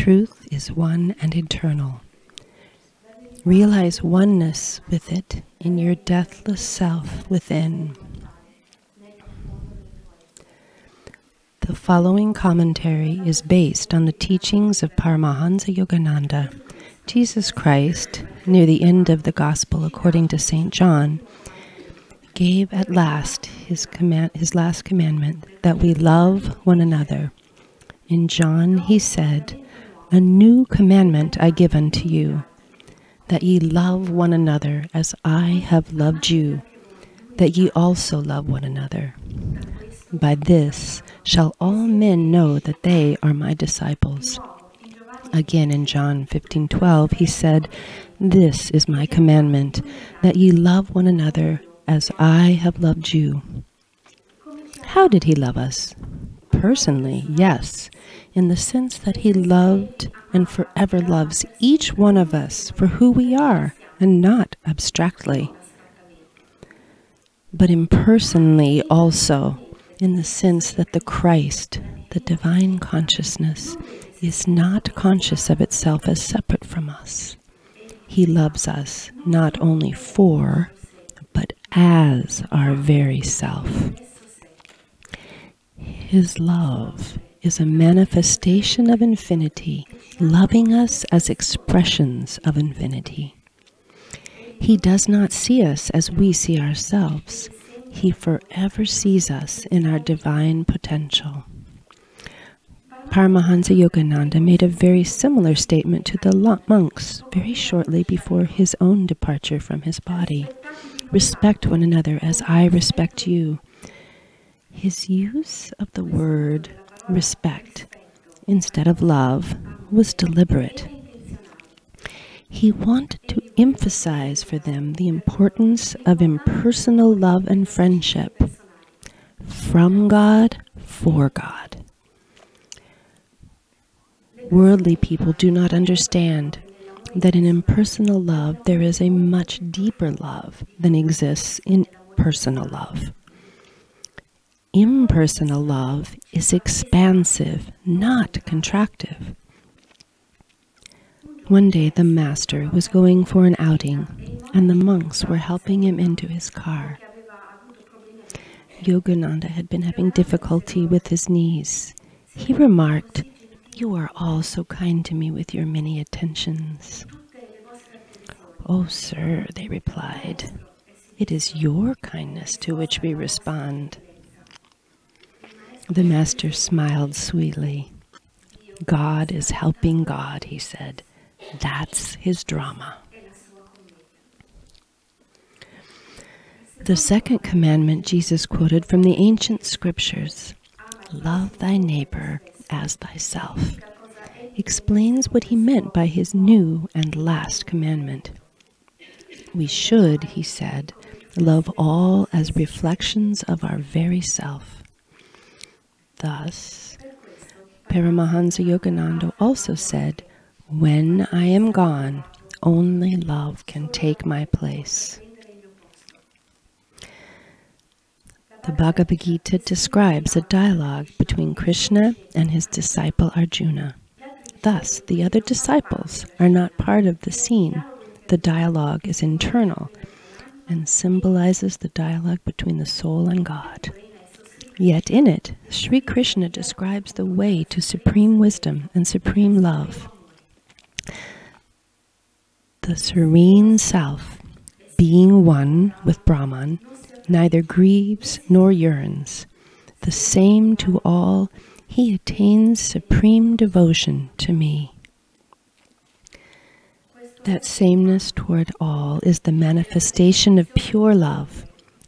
truth is one and eternal. Realize oneness with it in your deathless self within. The following commentary is based on the teachings of Paramahansa Yogananda. Jesus Christ, near the end of the Gospel according to St. John, gave at last his last commandment, that we love one another. In John he said, "A new commandment I give unto you, that ye love one another as I have loved you, that ye also love one another. By this shall all men know that they are my disciples." Again in John 15:12 he said, "This is my commandment, that ye love one another as I have loved you." How did he love us? Personally, yes, in the sense that he loved and forever loves each one of us for who we are, and not abstractly. But impersonally also, in the sense that the Christ, the divine consciousness, is not conscious of itself as separate from us. He loves us not only for, but as our very self. His love is a manifestation of infinity, loving us as expressions of infinity. He does not see us as we see ourselves. He forever sees us in our divine potential. Paramahansa Yogananda made a very similar statement to the monks very shortly before his own departure from his body. Respect one another as I respect you. His use of the word respect instead of love was deliberate. He wanted to emphasize for them the importance of impersonal love and friendship from God, for God. Worldly people do not understand that in impersonal love there is a much deeper love than exists in personal love. Impersonal love is expansive, not contractive. One day the master was going for an outing, and the monks were helping him into his car. Yogananda had been having difficulty with his knees. He remarked, "You are all so kind to me with your many attentions." "Oh, sir," they replied, "it is your kindness to which we respond." The master smiled sweetly. "God is helping God," he said. "That's his drama." The second commandment Jesus quoted from the ancient scriptures, "Love thy neighbor as thyself," explains what he meant by his new and last commandment. We should, he said, love all as reflections of our very self. Thus, Paramahansa Yogananda also said, "When I am gone, only love can take my place." The Bhagavad Gita describes a dialogue between Krishna and his disciple Arjuna. Thus, the other disciples are not part of the scene. The dialogue is internal and symbolizes the dialogue between the soul and God. Yet in it, Sri Krishna describes the way to supreme wisdom and supreme love. The serene self, being one with Brahman, neither grieves nor yearns. The same to all, he attains supreme devotion to me. That sameness toward all is the manifestation of pure love,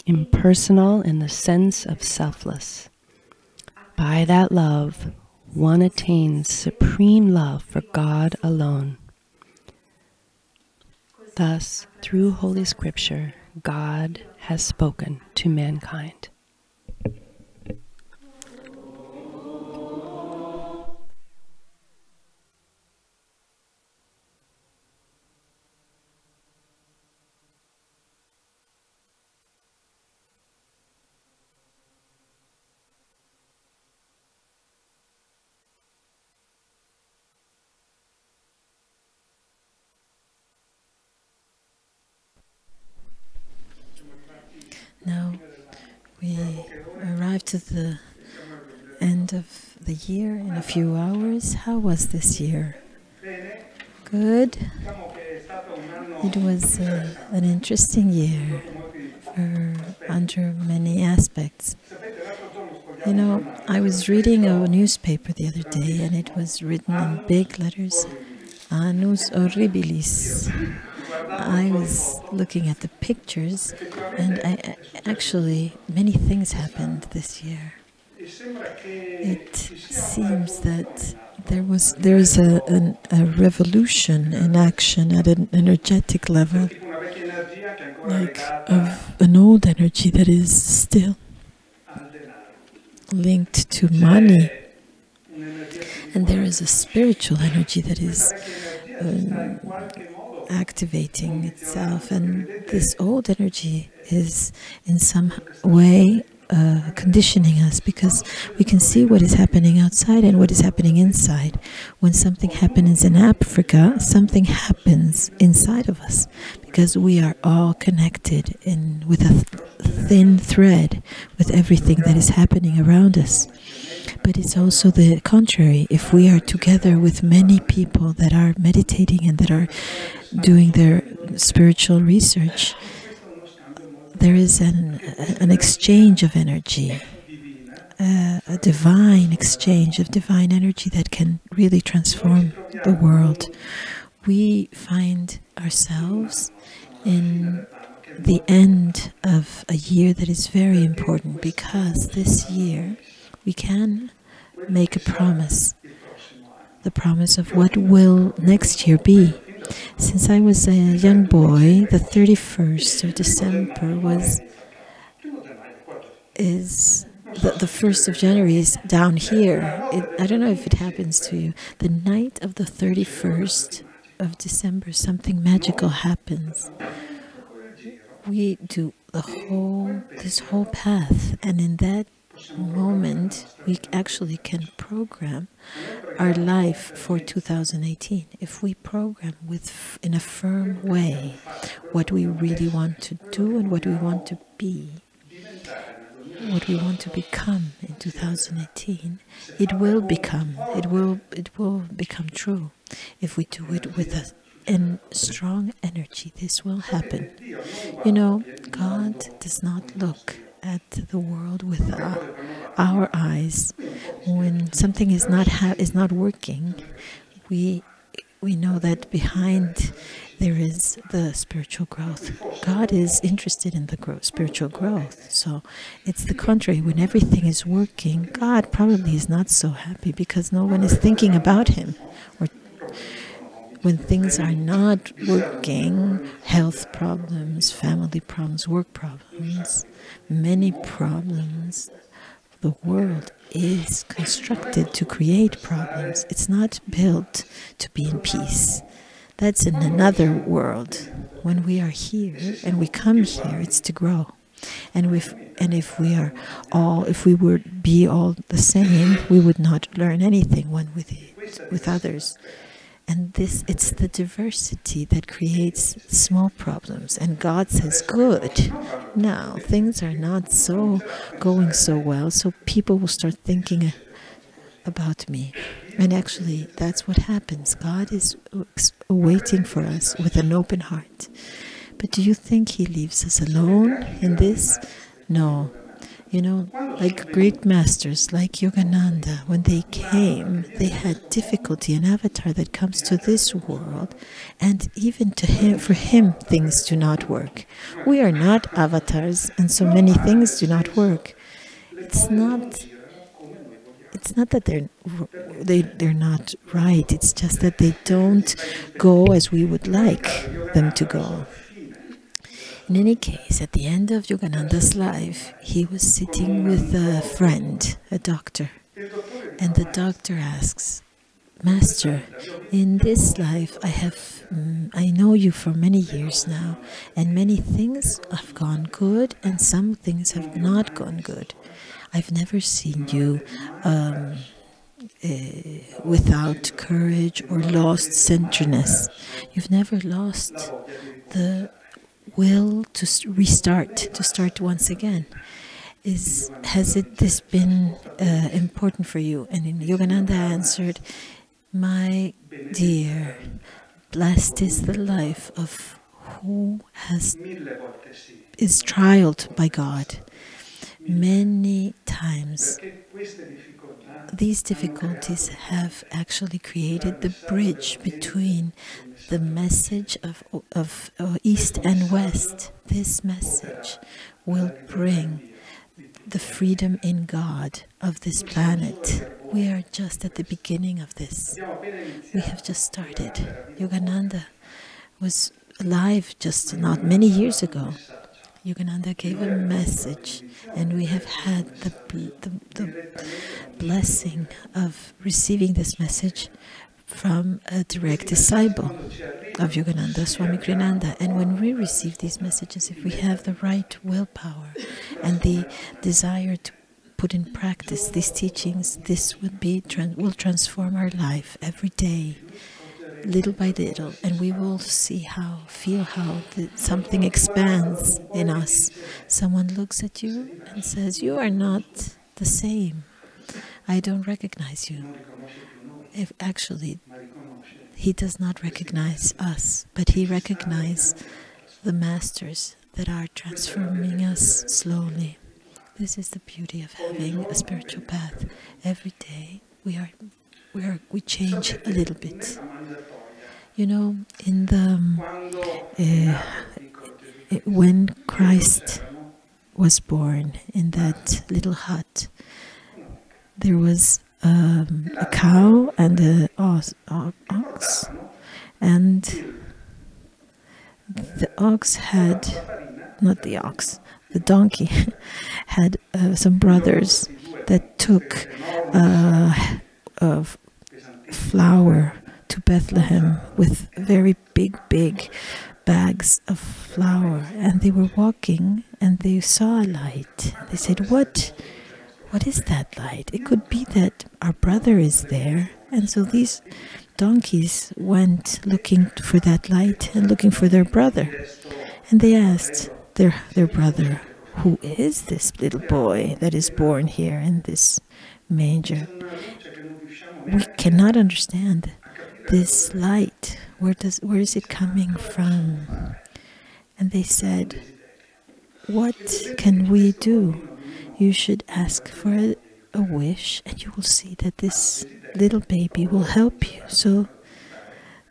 impersonal in the sense of selfless. By that love, one attains supreme love for God alone. Thus, through Holy Scripture, God has spoken to mankind. arrive to the end of the year in a few hours. How was this year? Good. It was an interesting year under many aspects. You know, I was reading a newspaper the other day, and it was written in big letters, Annus Horribilis. I was looking at the pictures, and actually many things happened this year. It seems that there is a revolution in action at an energetic level, like of an old energy that is still linked to money, and there is a spiritual energy that is activating itself, and this old energy is in some way conditioning us, because we can see what is happening outside and what is happening inside. When something happens in Africa, something happens inside of us, because we are all connected with a thin thread with everything that is happening around us. But it's also the contrary. If we are together with many people that are meditating and that are doing their spiritual research, there is an exchange of energy, a divine exchange of divine energy that can really transform the world. We find ourselves in the end of a year that is very important, because this year we can make a promise, the promise of what will next year be. Since I was a young boy, the 31st of December is the 1st of January is down here. I don't know if it happens to you. The night of the 31st of December, something magical happens. We do this whole path, and in that moment we actually can program our life for 2018. If we program in a firm way what we really want to do and what we want to be, what we want to become in 2018, it will become true. If we do it with a strong energy, this will happen. You know, God does not look at the world with our eyes. When something is not working, we know that behind there is the spiritual growth. God is interested in the spiritual growth. So it's the contrary. When everything is working, God probably is not so happy, because no one is thinking about him. Or when things are not working, health problems, family problems, work problems, many problems, the world is constructed to create problems. It's not built to be in peace. That's in another world. When we are here and we come here, it's to grow. And if we would be all the same, we would not learn anything one with others. And it's the diversity that creates small problems. And God says, good. Now, things are not going so well, so people will start thinking about me. And actually, that's what happens. God is waiting for us with an open heart. But do you think he leaves us alone in this? No. You know, like Greek masters, like Yogananda, when they came, they had difficulty. An avatar that comes to this world, and even for him, things do not work. We are not avatars, and so many things do not work. It's not that they're not right. It's just that they don't go as we would like them to go. In any case, at the end of Yogananda's life, he was sitting with a friend, a doctor, and the doctor asks, Master, in this life I know you for many years now, and many things have gone good and some things have not gone good. I've never seen you without courage or lost centeredness. You've never lost the will to restart, to start once again. has this been important for you? And in Yogananda answered, my dear, blessed is the life of who is trialed by God. Many times these difficulties have actually created the bridge between the message of East and West. This message will bring the freedom in God of this planet. We are just at the beginning of this. We have just started. Yogananda was alive just not many years ago. Yogananda gave a message, and we have had the blessing of receiving this message from a direct disciple of Yogananda, Swami Kriyananda. And when we receive these messages, if we have the right willpower and the desire to put in practice these teachings, this will transform our life every day, little by little, and we will feel how something expands in us. Someone looks at you and says, you are not the same. I don't recognize you. If actually he does not recognize us, but he recognizes the masters that are transforming us slowly. This is the beauty of having a spiritual path. Every day we change a little bit. You know, in when Christ was born in that little hut, there was a cow and an ox, and the ox had, not the ox, the donkey had some brothers that took flour to Bethlehem with very big bags of flour, and they were walking and they saw a light. They said, what is that light? It could be that our brother is there. And so these donkeys went looking for that light and looking for their brother, and they asked their brother, who is this little boy that is born here in this manger? We cannot understand this light. Where is it coming from? And they said, what can we do? You should ask for a wish, and you will see that this little baby will help you. So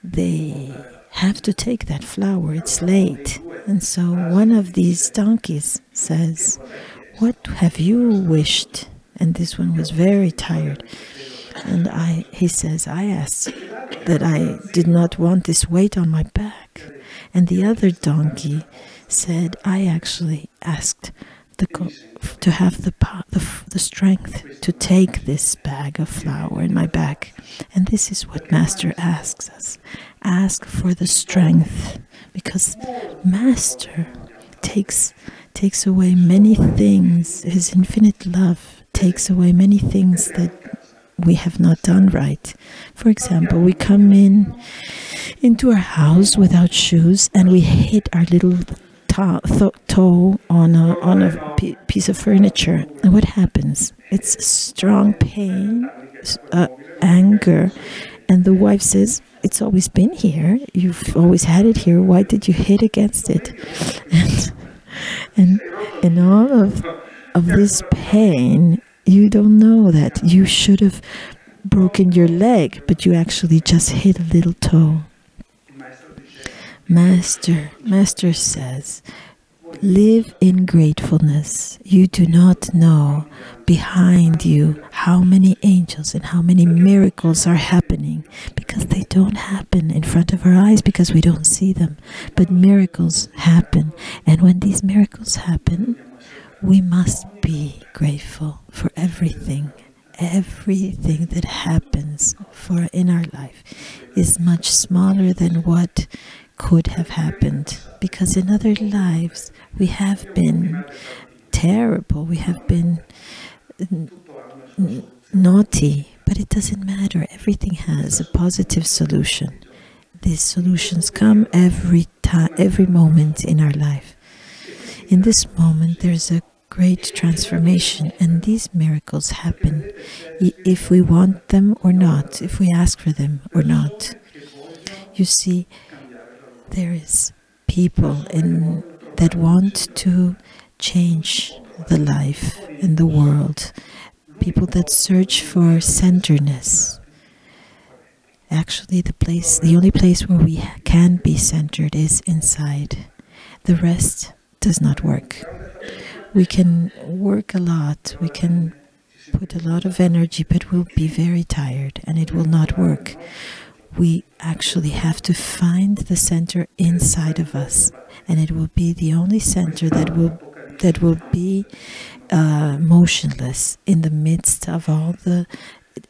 they have to take that flour. It's late. And so one of these donkeys says, what have you wished? And this one was very tired. And he says, I asked that I did not want this weight on my back. And the other donkey said, I actually asked to have the strength to take this bag of flour in my back. And this is what Master asks us. Ask for the strength, because Master takes away many things. His infinite love takes away many things that we have not done right. For example, we come into our house without shoes, and we hit our little toe on a piece of furniture. And what happens? It's strong pain, anger, and the wife says, it's always been here. You've always had it here. Why did you hit against it? And all of this pain, you don't know that you should have broken your leg, but you actually just hit a little toe. Master says, live in gratefulness. You do not know behind you how many angels and how many miracles are happening, because they don't happen in front of our eyes because we don't see them. But miracles happen. And when these miracles happen, we must be grateful for everything. Everything that happens in our life is much smaller than what could have happened, because in other lives we have been terrible, we have been naughty, but it doesn't matter. Everything has a positive solution. These solutions come every time, every moment in our life. In this moment, there's a great transformation. And these miracles happen if we want them or not, if we ask for them or not. You see, there is people that want to change the life and the world, people that search for centeredness. Actually, the only place where we can be centered is inside. The rest does not work. We can work a lot, we can put a lot of energy, but we'll be very tired and it will not work. We actually have to find the center inside of us, and it will be the only center that will be motionless in the midst of all the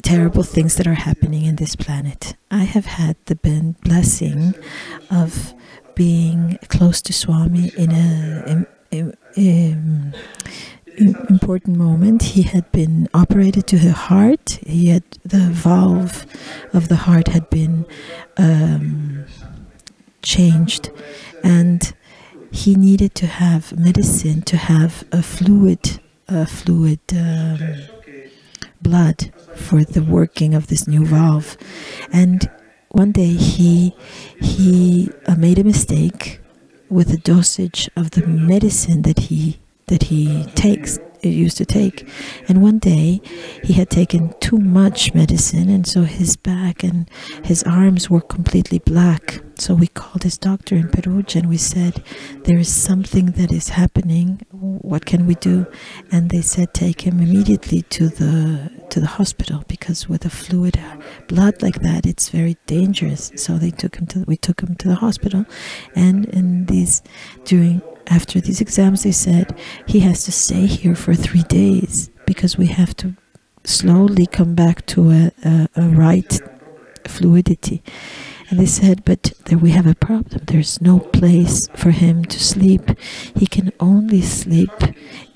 terrible things that are happening in this planet. I have had the blessing of being close to Swami in an important moment. He had been operated to the heart. The valve of the heart had been changed, and he needed to have medicine, to have a fluid blood for the working of this new valve. And one day he made a mistake with the dosage of the medicine that he used to take, and one day he had taken too much medicine, and so his back and his arms were completely black. So we called his doctor in Perugia and we said, there is something that is happening, what can we do? And they said, take him immediately to the hospital, because with a fluid blood like that, it's very dangerous. So we took him to the hospital, and after these exams, they said he has to stay here for 3 days because we have to slowly come back to a right fluidity. And they said, but we have a problem. There's no place for him to sleep. He can only sleep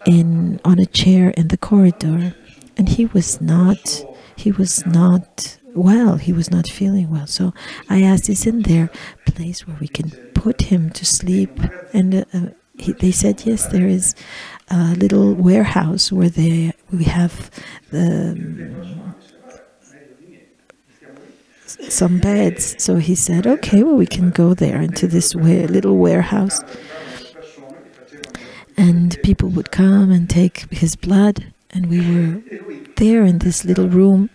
on a chair in the corridor. And he was not well. He was not feeling well. So I asked, isn't there a place where we can put him to sleep? And they said, yes, there is a little warehouse where we have some beds. So he said, okay, well, we can go there into this little warehouse. And people would come and take his blood. And we were there in this little room.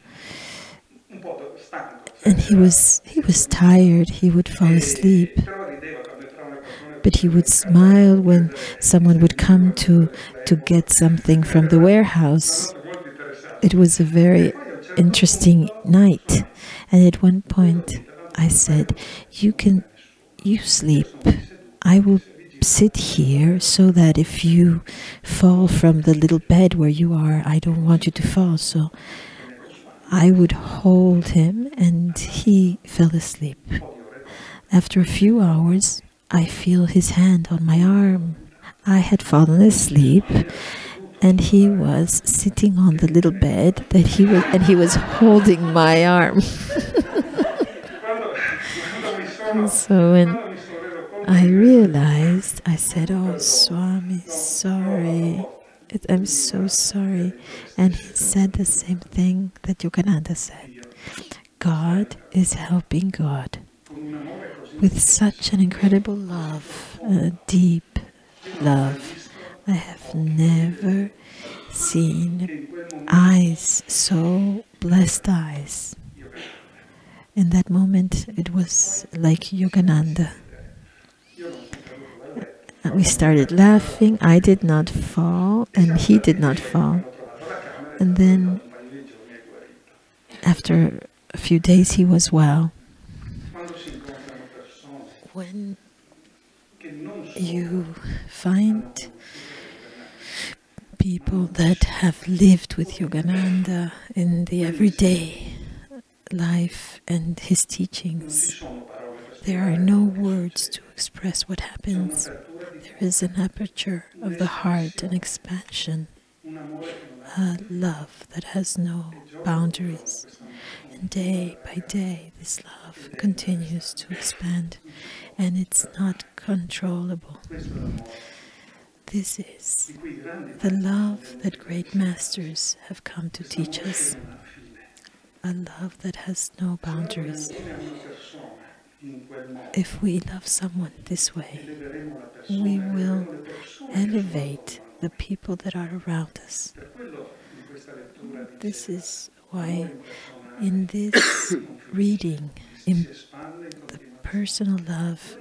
And he was tired. He would fall asleep. But he would smile when someone would come to get something from the warehouse. It was a very interesting night. And at one point I said, you sleep. I will sit here so that if you fall from the little bed where you are, I don't want you to fall. So I would hold him, and he fell asleep. After a few hours, I feel his hand on my arm. I had fallen asleep, and he was sitting on the little bed and he was holding my arm. And so when I realized, I said, oh, Swami, sorry. I'm so sorry. And he said the same thing that Yogananda said. God is helping God. With such an incredible love, a deep love. I have never seen eyes, so blessed eyes. In that moment, it was like Yogananda. We started laughing. I did not fall, and he did not fall. And then, after a few days, he was well. When you find people that have lived with Yogananda in the everyday life and his teachings, there are no words to express what happens. There is an aperture of the heart, an expansion, a love that has no boundaries. And day by day, this love continues to expand, and it's not controllable. This is the love that great masters have come to teach us. A love that has no boundaries. If we love someone this way, we will elevate the people that are around us. This is why in this reading, the personal love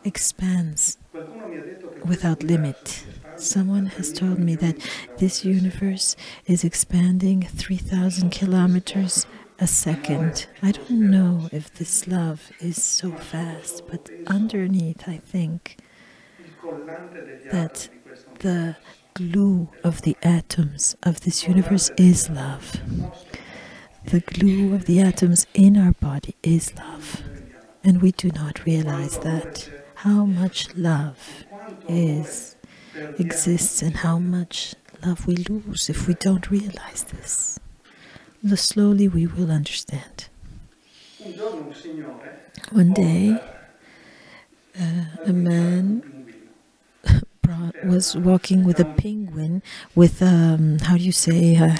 expands without limit. Someone has told me that this universe is expanding 3,000 kilometers a second. I don't know if this love is so fast, but underneath I think that the glue of the atoms of this universe is love. The glue of the atoms in our body is love. And we do not realize that, how much love exists and how much love we lose if we don't realize this. Slowly we will understand. One day, a man was walking with a penguin with, how do you say, a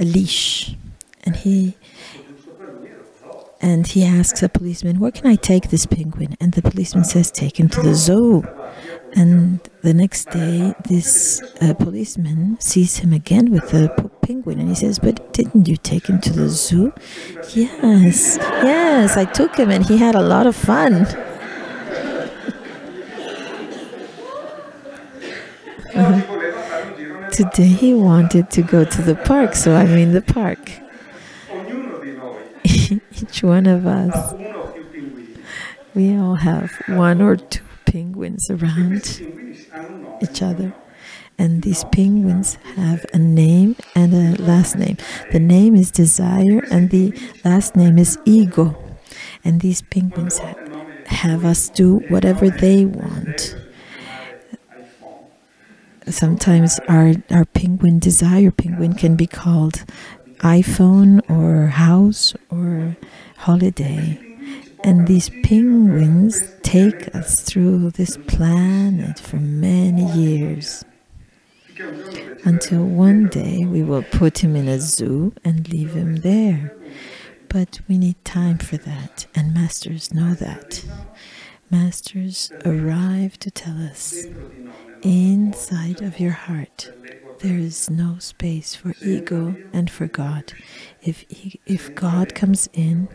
leash. And he asks a policeman, "Where can I take this penguin?" And the policeman says, "Take him to the zoo." And the next day, this policeman sees him again with the penguin, and he says, "But didn't you take him to the zoo?" Yes, I took him, and he had a lot of fun. Today he wanted to go to the park, so I'm in the park. Each one of us, we all have one or two penguins around each other. And these penguins have a name and a last name. The name is Desire and the last name is Ego. And these penguins have us do whatever they want. Sometimes our penguin, Desire penguin, can be called iPhone or house or holiday. And these penguins take us through this planet for many years, until one day we will put him in a zoo and leave him there. But we need time for that, and masters know that. Masters arrive to tell us, inside of your heart, there is no space for ego and for God. If God comes in,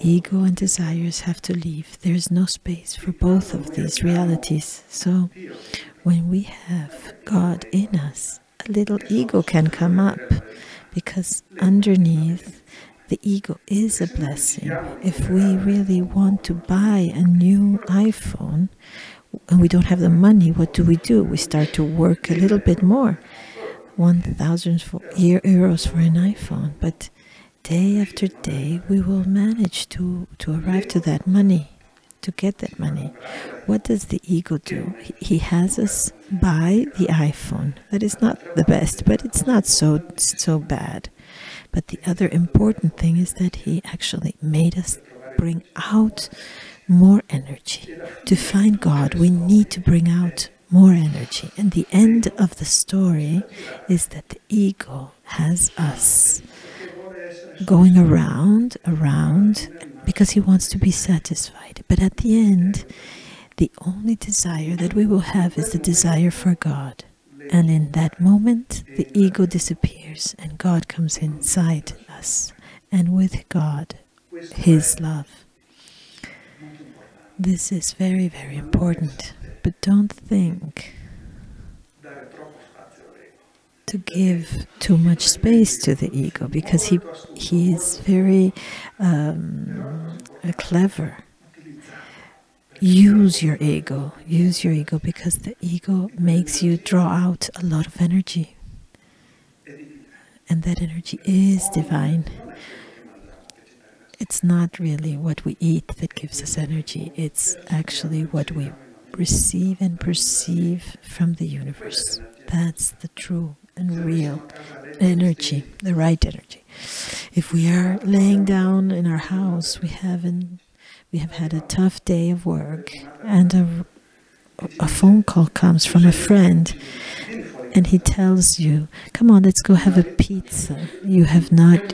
ego and desires have to leave. There is no space for both of these realities. So when we have God in us, a little ego can come up, because underneath the ego is a blessing. If we really want to buy a new iPhone and we don't have the money, what do? We start to work a little bit more. 1,000 euros for an iPhone, but day after day we will manage to arrive to that money, to get that money. What does the ego do? He has us buy the iPhone. That is not the best, but it's not so bad. But the other important thing is that he actually made us bring out more energy. To find God, we need to bring out more energy. And the end of the story is that the ego has us going around, because he wants to be satisfied. But at the end, the only desire that we will have is the desire for God. And in that moment, the ego disappears and God comes inside us. And with God, his love. This is very, very important. But don't think to give too much space to the ego, because he is very clever. Use your ego, because the ego makes you draw out a lot of energy. And that energy is divine. It's not really what we eat that gives us energy. It's actually what we receive and perceive from the universe. That's the true and real energy, the right energy. If we are laying down in our house, we have had a tough day of work and a phone call comes from a friend and he tells you, come on, let's go have a pizza. You have not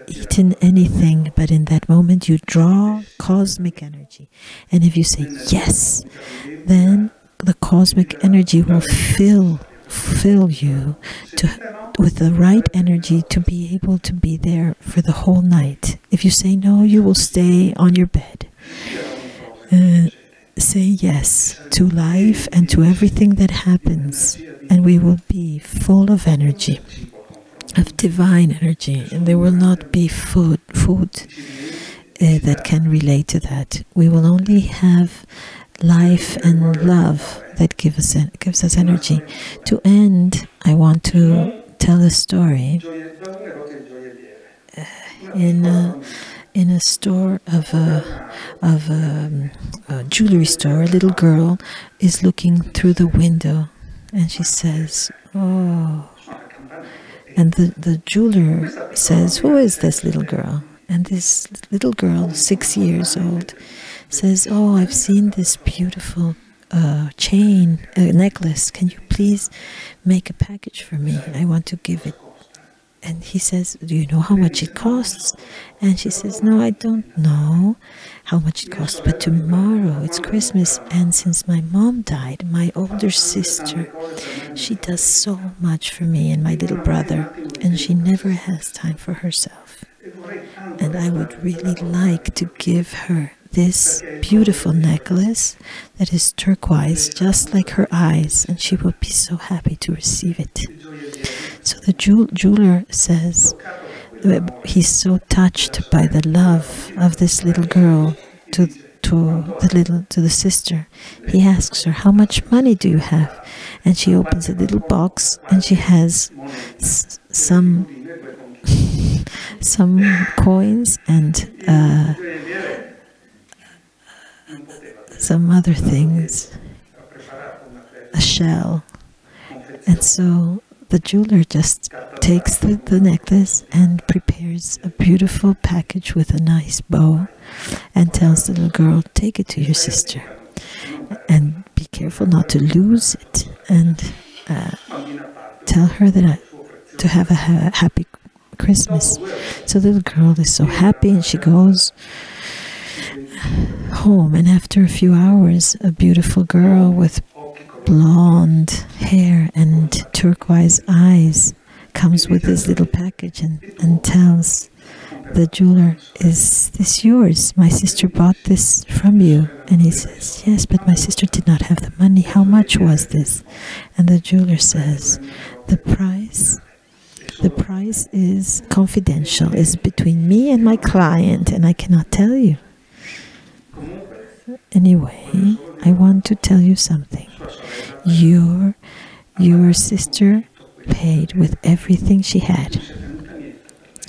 eaten anything, but in that moment you draw cosmic energy. And if you say yes, then the cosmic energy will fill you with the right energy to be able to be there for the whole night. If you say no, you will stay on your bed. Say yes to life and to everything that happens, and we will be full of energy, of divine energy, and there will not be food that can relate to that. We will only have life and love that gives us energy. To end, I want to tell a story. In a store of a jewelry store, a little girl is looking through the window, and she says, "Oh." And the jeweler says, "Who is this little girl?" And this little girl, 6 years old, says, "Oh, I've seen this beautiful chain, necklace. Can you please make a package for me? I want to give it." And he says, "Do you know how much it costs?" And she says, "No, I don't know how much it costs, but tomorrow it's Christmas, and since my mom died, my older sister, she does so much for me and my little brother, and she never has time for herself. And I would really like to give her this beautiful necklace that is turquoise, just like her eyes, and she will be so happy to receive it." So the jeweler says, he's so touched by the love of this little girl to the sister. He asks her, "How much money do you have?" And she opens a little box, and she has some coins and some other things, a shell. And so the jeweler just takes the necklace and prepares a beautiful package with a nice bow and tells the little girl, "Take it to your sister and be careful not to lose it, and tell her that to have a happy Christmas." So the little girl is so happy, and she goes home, and after a few hours, a beautiful girl with blonde hair and turquoise eyes comes with this little package and tells the jeweler, "Is this yours? My sister bought this from you." And he says, "Yes, but my sister did not have the money. How much was this?" And the jeweler says, The price is confidential. It's between me and my client, and I cannot tell you." Anyway, I want to tell you something. Your sister paid with everything she had.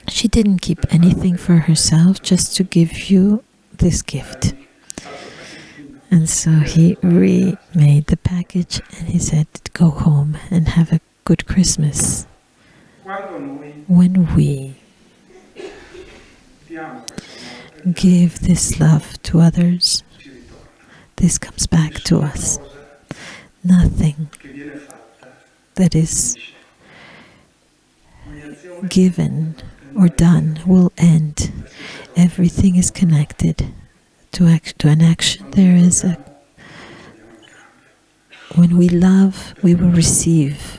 She didn't keep anything for herself, just to give you this gift. And so he remade the package, and he said, "Go home and have a good Christmas." When we give this love to others, this comes back to us. Nothing that is given or done will end. Everything is connected to an action. There is when we love, we will receive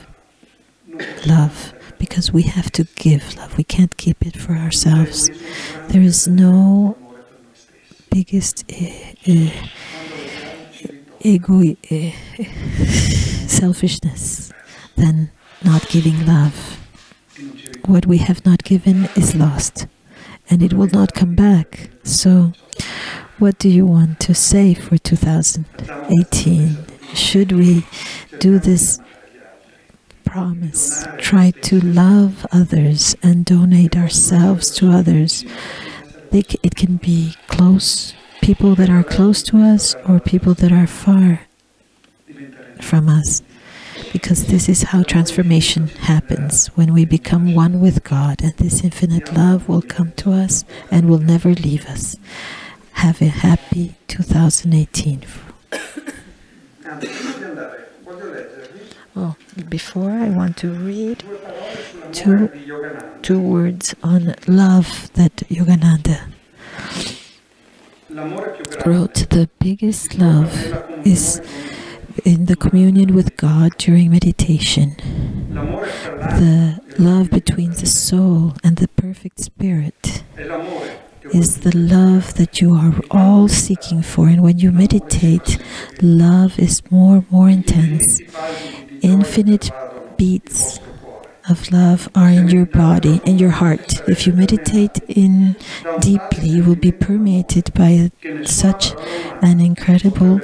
love, because we have to give love. We can't keep it for ourselves. There is no biggest selfishness than not giving love. What we have not given is lost, and it will not come back. So what do you want to say for 2018? Should we do this promise? Try to love others and donate ourselves to others. It can be close, people that are close to us, or people that are far from us. Because this is how transformation happens, when we become one with God, and this infinite love will come to us and will never leave us. Have a happy 2018. Oh, before I want to read two words on love that Yogananda wrote. The biggest love is in the communion with God during meditation. The love between the soul and the perfect spirit is the love that you are all seeking for. And when you meditate, love is more and more intense. Infinite beats of love are in your body, in your heart. If you meditate in deeply, you will be permeated by such an incredible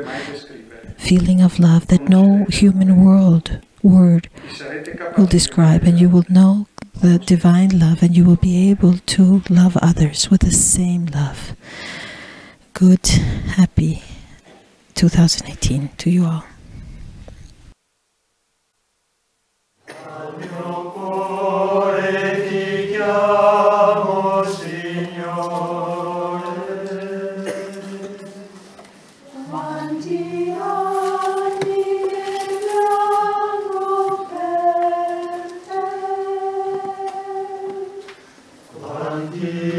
feeling of love that no human word will describe, and you will know the divine love, and you will be able to love others with the same love. Good, happy 2018 to you all. Amen.